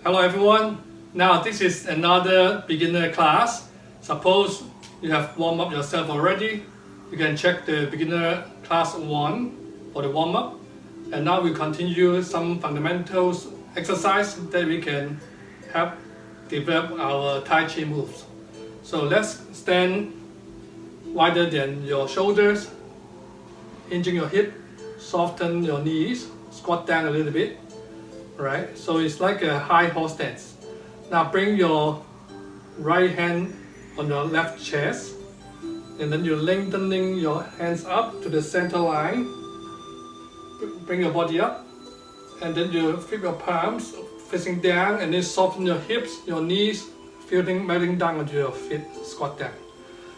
Hello everyone. Now this is another beginner class. Suppose you have warmed up yourself already. You can check the beginner class 1 for the warm up. And now we continue some fundamentals exercise that we can help develop our Tai Chi moves. So let's stand wider than your shoulders, hinging your hip, soften your knees, squat down a little bit. Right, so it's like a high horse stance. Now bring your right hand on your left chest, and then you're lengthening your hands up to the center line. Bring your body up, and then you flip your palms facing down, and then soften your hips, your knees, melting down onto your feet, squat down.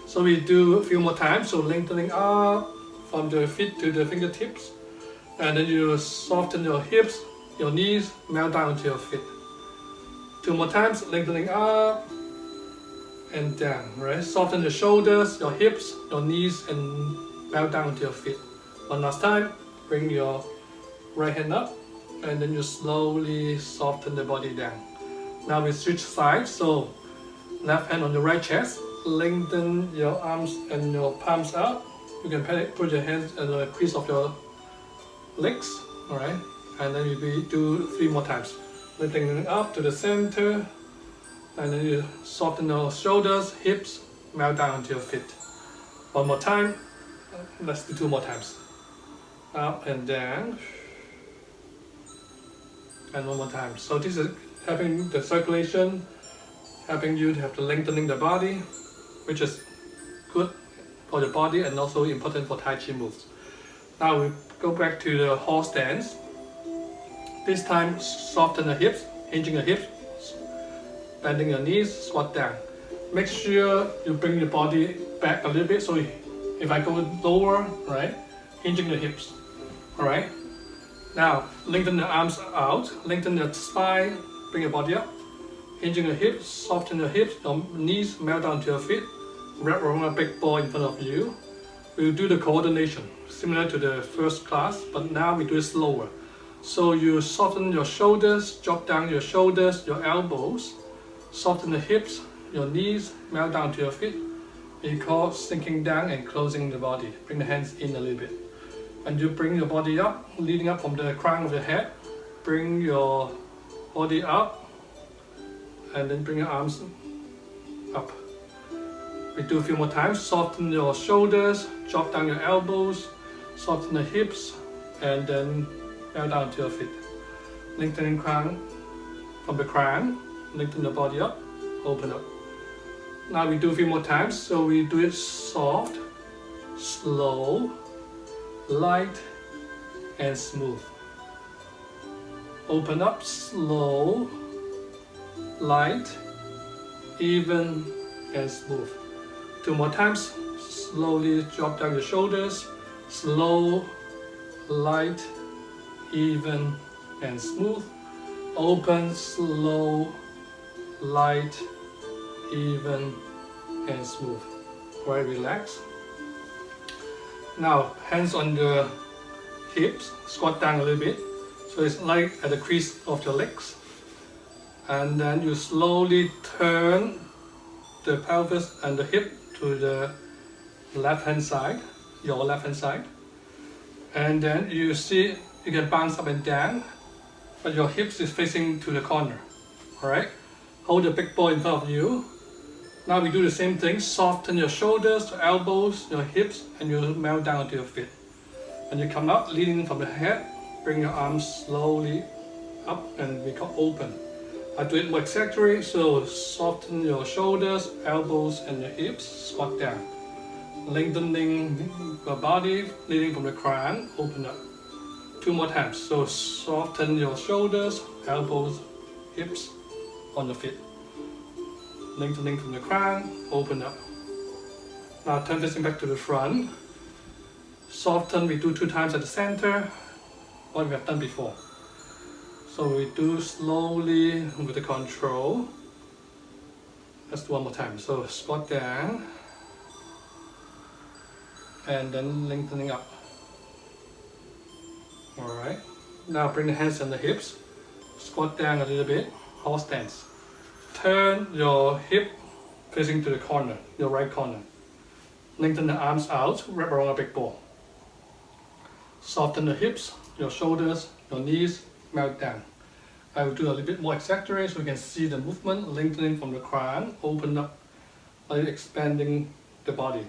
So we do a few more times. So lengthening up from the feet to the fingertips, and then you soften your hips, your knees, melt down to your feet. 2 more times, lengthening up and down, right? Soften your shoulders, your hips, your knees, and melt down to your feet. One last time, bring your right hand up, and then you slowly soften the body down. Now we switch sides, so left hand on the right chest, lengthen your arms and your palms out. You can put your hands in the crease of your legs, all right? And then we do 3 more times. Lifting up to the center, and then you soften your shoulders, hips, melt down to your feet. 1 more time. Let's do 2 more times. Up and down. And 1 more time. So this is helping the circulation, helping you to have the lengthening the body, which is good for the body and also important for Tai Chi moves. Now we go back to the horse stance. This time, soften the hips, hinging the hips, bending your knees, squat down. Make sure you bring your body back a little bit. So if I go lower, right, hinging the hips, all right. Now lengthen the arms out, lengthen the spine, bring your body up, hinging the hips, soften your hips, your knees melt down to your feet. Wrap around a big ball in front of you. We'll do the coordination similar to the first class, but now we do it slower. So you soften your shoulders, drop down your shoulders, your elbows, soften the hips, your knees, melt down to your feet. We call sinking down and closing the body. Bring the hands in a little bit. And you bring your body up, leading up from the crown of your head. Bring your body up, and then bring your arms up. We do a few more times. Soften your shoulders, drop down your elbows, soften the hips, and then melt down to your feet. Lengthening crown from the crown, lengthen the body up, open up. Now we do a few more times, so we do it soft, slow, light, and smooth. Open up, slow, light, even, and smooth. 2 more times, slowly drop down your shoulders, slow, light, even, and smooth. Open, slow, light, even, and smooth. Very relaxed. Now hands on the hips, squat down a little bit. So it's like at the crease of your legs. And then you slowly turn the pelvis and the hip to the left hand side, your left hand side. And then you see you can bounce up and down, but your hips is facing to the corner. All right. Hold the big ball in front of you. Now we do the same thing. Soften your shoulders, your elbows, your hips, and you melt down to your feet. And you come up, leaning from the head. Bring your arms slowly up, and we call open. I do it more exactly. So soften your shoulders, elbows, and your hips. Squat down, lengthening your body, leading from the crown. Open up. 2 more times. So soften your shoulders, elbows, hips, on the feet. Lengthening from the crown, open up. Now turn facing back to the front. Soften, we do 2 times at the center, what we have done before. So we do slowly with the control. Let's do 1 more time. So squat down, and then lengthening up. Alright, now bring the hands on the hips, squat down a little bit, horse stance. Turn your hip facing to the corner, your right corner. Lengthen the arms out, wrap around a big ball. Soften the hips, your shoulders, your knees, melt down. I will do a little bit more exactly so you can see the movement, lengthening from the crown, open up, like expanding the body.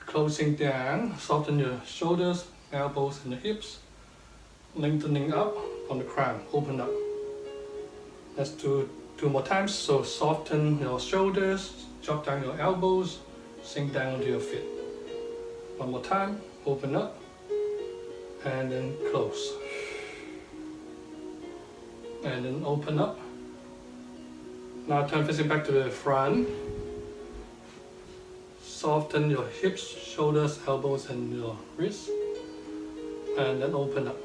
Closing down, soften your shoulders, elbows and the hips, lengthening up from the crown, open up. Let's do 2 more times. So soften your shoulders, drop down your elbows, sink down onto your feet. 1 more time, open up, and then close. And then open up. Now turn facing back to the front. Soften your hips, shoulders, elbows, and your wrists. And then open up.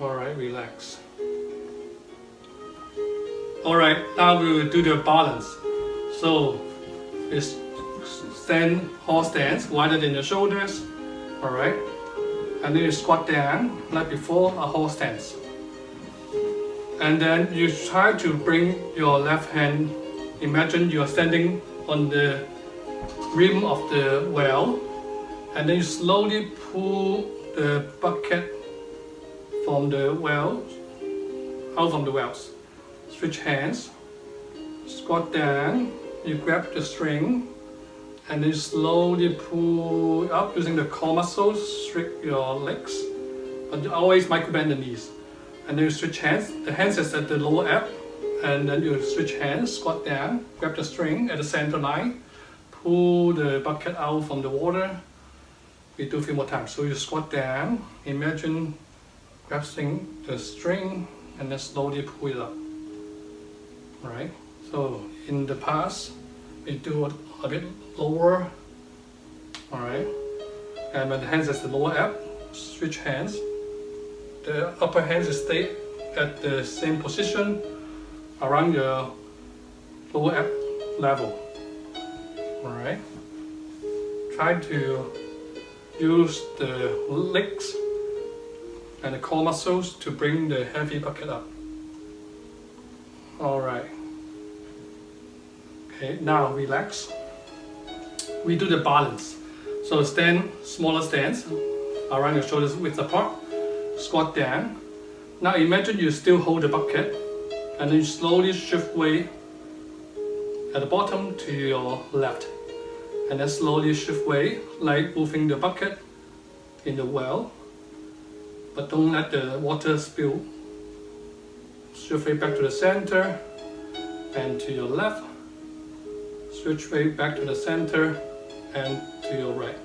Alright, relax. Alright, now we will do the balance. So, it's stand horse stance, wider than your shoulders. Alright. And then you squat down like before, a horse stance. And then you try to bring your left hand, imagine you are standing on the rim of the well, and then you slowly pull the bucket from the well, out from the wells. Switch hands, squat down, you grab the string, and then slowly pull up using the core muscles, stretch your legs, but you always micro bend the knees. And then you switch hands, the hands is at the lower ab, and then you switch hands, squat down, grab the string at the center line, pull the bucket out from the water. We do a few more times. So you squat down, imagine grabbing the string, and then slowly pull it up. Alright, so in the past, we do a bit lower. Alright, and when the hands is the lower ab, switch hands. The upper hands stay at the same position around your lower ab level. Alright, try to use the legs and the core muscles to bring the heavy bucket up. Alright. Okay, now relax. We do the balance. So stand, smaller stance, around your shoulders width apart. Squat down. Now imagine you still hold the bucket, and then you slowly shift weight at the bottom to your left. And then slowly shift weight, like moving the bucket in the well. But don't let the water spill. Shift weight back to the center and to your left. Switch weight back to the center and to your right.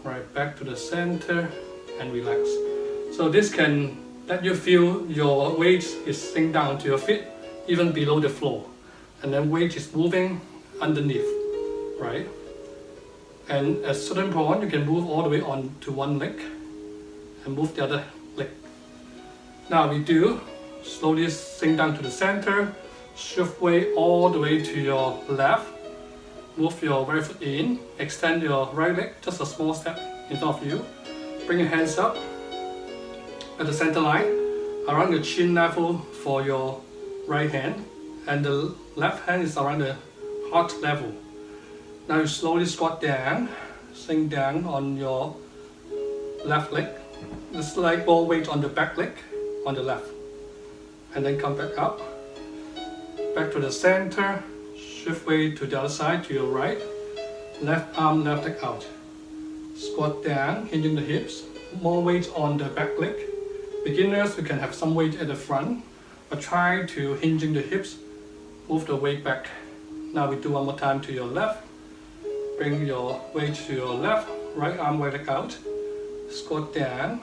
Right, back to the center and relax. So this can let you feel your weight is sink down to your feet, even below the floor. And then weight is moving underneath, right? And at a certain point, you can move all the way on to one leg and move the other leg. Now we do slowly sink down to the center, shift weight all the way to your left, move your right foot in, extend your right leg, just a small step in front of you. Bring your hands up at the center line, around the chin level for your right hand, and the left hand is around the heart level. Now you slowly squat down, sink down on your left leg. Just like more weight on the back leg, on the left. And then come back up, back to the center, shift weight to the other side, to your right. Left arm, left leg out. Squat down, hinging the hips, more weight on the back leg. Beginners, you can have some weight at the front, but try to hinging the hips, move the weight back. Now we do one more time to your left. Bring your weight to your left, right arm, right leg out. Squat down.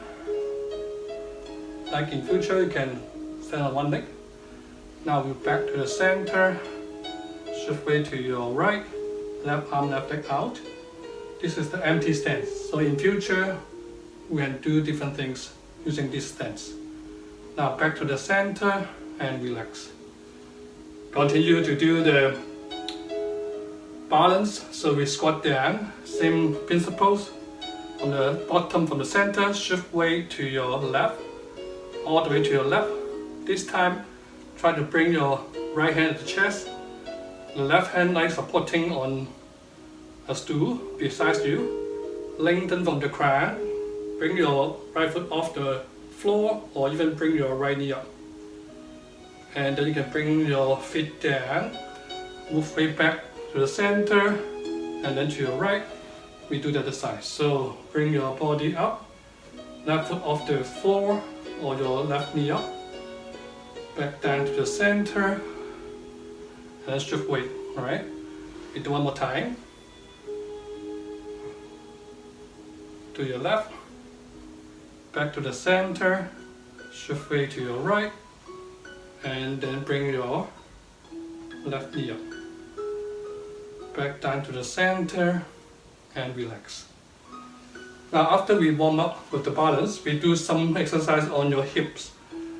Like in future, you can stand on one leg. Now we back to the center, shift weight to your right, left arm, left leg out. This is the empty stance. So in future, we can do different things using this stance. Now back to the center and relax. Continue to do the balance. So we squat down, same principles. From the bottom, from the center, shift weight to your left. all the way to your left. This time, try to bring your right hand at the chest, the left hand like supporting on a stool beside you. Lengthen from the crown, bring your right foot off the floor or even bring your right knee up. And then you can bring your feet down, move way back to the center and then to your right. We do the other side. So bring your body up, left foot off the floor or your left knee up, back down to the center, and then shift weight. Alright? We do one more time. To your left, back to the center, shift weight to your right, and then bring your left knee up. Back down to the center and relax. Now after we warm up with the balance, we do some exercise on your hips.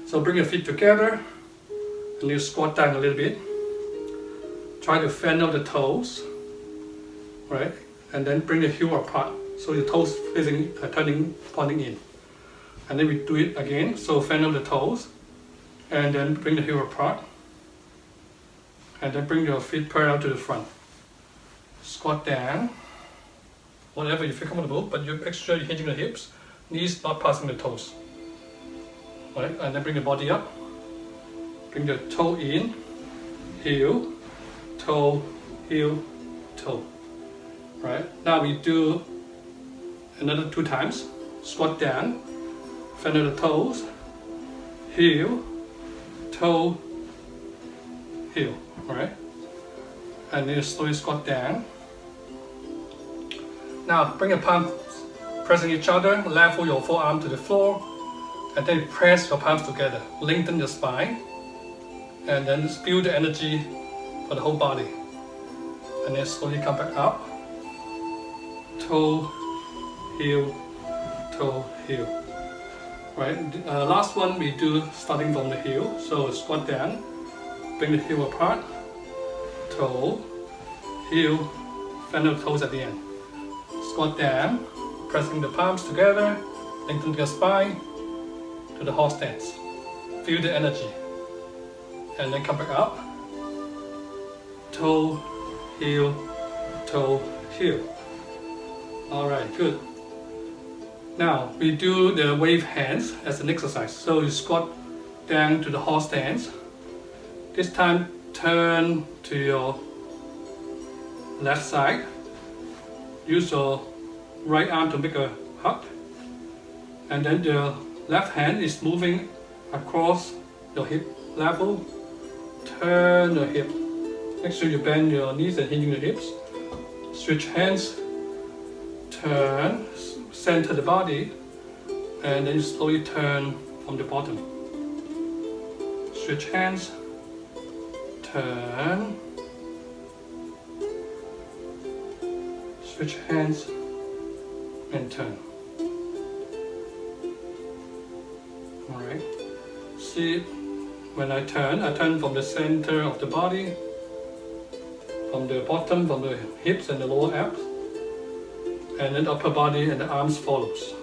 So bring your feet together and you squat down a little bit. Try to fan out the toes, right? And then bring the heel apart so your toes facing, pointing in. And then we do it again. So fan out the toes and then bring the heel apart. And then bring your feet parallel to the front. Squat down, whatever you feel comfortable, but you make sure you're hinging the hips, knees not passing the toes. Right? And then bring the body up, bring the toe in, heel, toe, heel, toe. Right? Now we do another 2 times. Squat down, fan of the toes, heel, toe, heel. Alright? And then slowly squat down. Now bring your palms pressing each other, level your forearm to the floor, and then press your palms together. Lengthen your spine, and then feel the energy for the whole body. And then slowly come back up. Toe, heel, toe, heel. Right? Last one we do starting from the heel. So squat down, bring the heel apart, toe, heel, fan the toes at the end. Squat down, pressing the palms together, lengthen your spine to the horse stance. Feel the energy. And then come back up. Toe, heel, toe, heel. Alright, good. Now we do the wave hands as an exercise. So you squat down to the horse stance. This time turn to your left side. Use your right arm to make a hug, and then the left hand is moving across your hip level. Turn your hip. Make sure you bend your knees and hinging the hips. Switch hands. Turn. Center the body, and then you slowly turn from the bottom. Switch hands. Turn. Switch hands and turn. Alright. See, when I turn from the center of the body, from the bottom, from the hips and the lower abs, and then the upper body and the arms follows.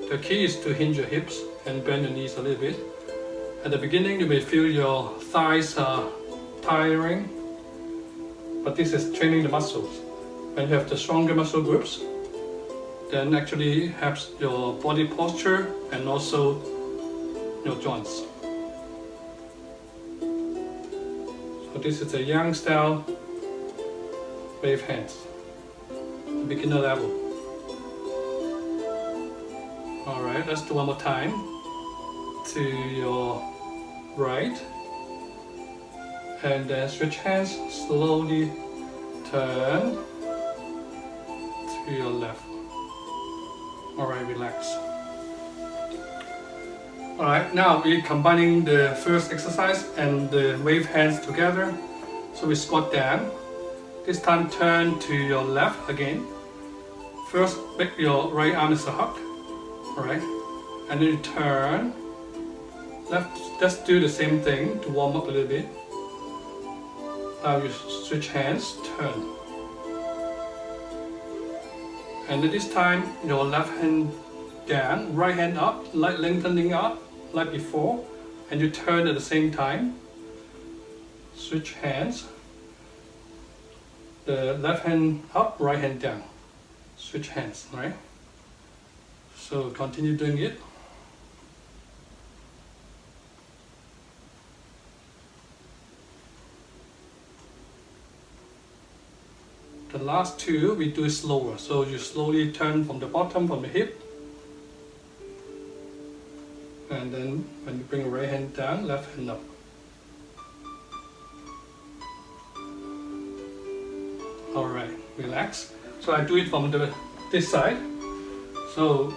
The key is to hinge your hips and bend your knees a little bit. At the beginning, you may feel your thighs are tiring, but this is training the muscles. When you have the stronger muscle groups, then actually helps your body posture and also your joints. So this is a yang style wave hands, beginner level. Alright, let's do one more time. To your right, and then switch hands, slowly turn to your left. Alright, relax. Alright, now we're combining the first exercise and the wave hands together. So we squat down. This time turn to your left again. First make your right arm as a hug. Alright, and then you turn. Left, let's do the same thing to warm up a little bit. Now you switch hands, turn. And then this time your left hand down, right hand up, like lengthening up like before, and you turn at the same time. Switch hands. The left hand up, right hand down. Switch hands, right? So continue doing it. The last two we do slower, so you slowly turn from the bottom, from the hip, and then when you bring right hand down, left hand up. Alright, relax. So I do it from this side. So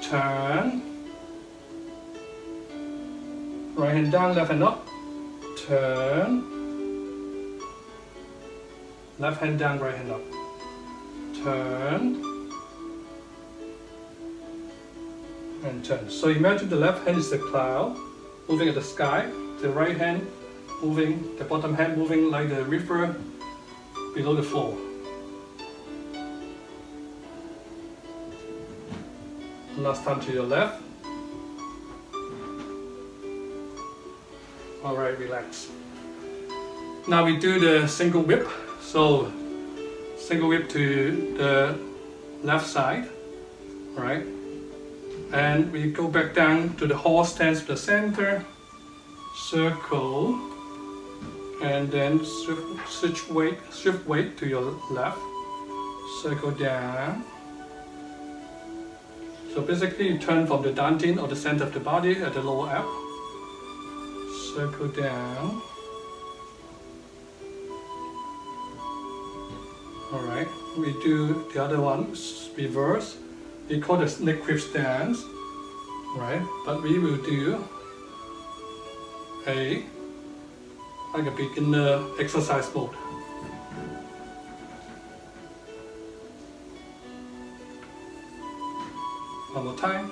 turn, right hand down, left hand up, turn, left hand down, right hand up, turn, and turn. So imagine the left hand is the cloud moving at the sky, the right hand moving, the bottom hand moving like the river below the floor. Last time to your left. Alright, relax. Now we do the single whip. So single whip to the left side, right? And we go back down to the horse stance to the center, circle, and then shift weight to your left, circle down. So basically you turn from the dantian or the center of the body at the lower ab, circle down. Alright, we do the other one, reverse. We call it neck grip stance, right? But we will do like a beginner exercise mode. One more time.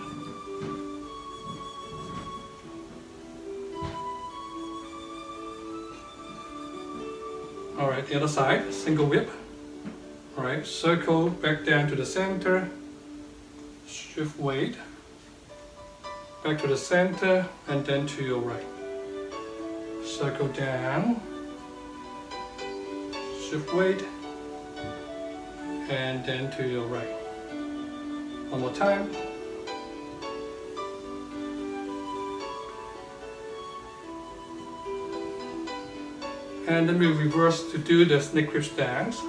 Alright, the other side, single whip. Alright, circle back down to the center, shift weight, back to the center, and then to your right. Circle down, shift weight, and then to your right. One more time. And then we reverse to do the neck grip stance.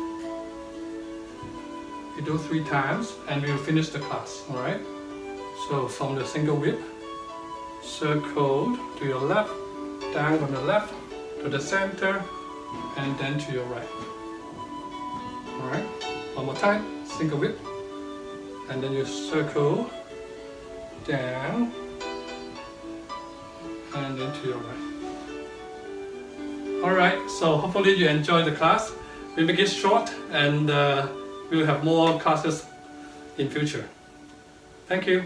We do 3 times and we will finish the class, alright? So from the single whip, circle to your left, down from the left to the center, and then to your right. Alright? One more time, single whip, and then you circle down, and then to your right. Alright, so hopefully you enjoy the class. We make it short and we will have more classes in future. Thank you.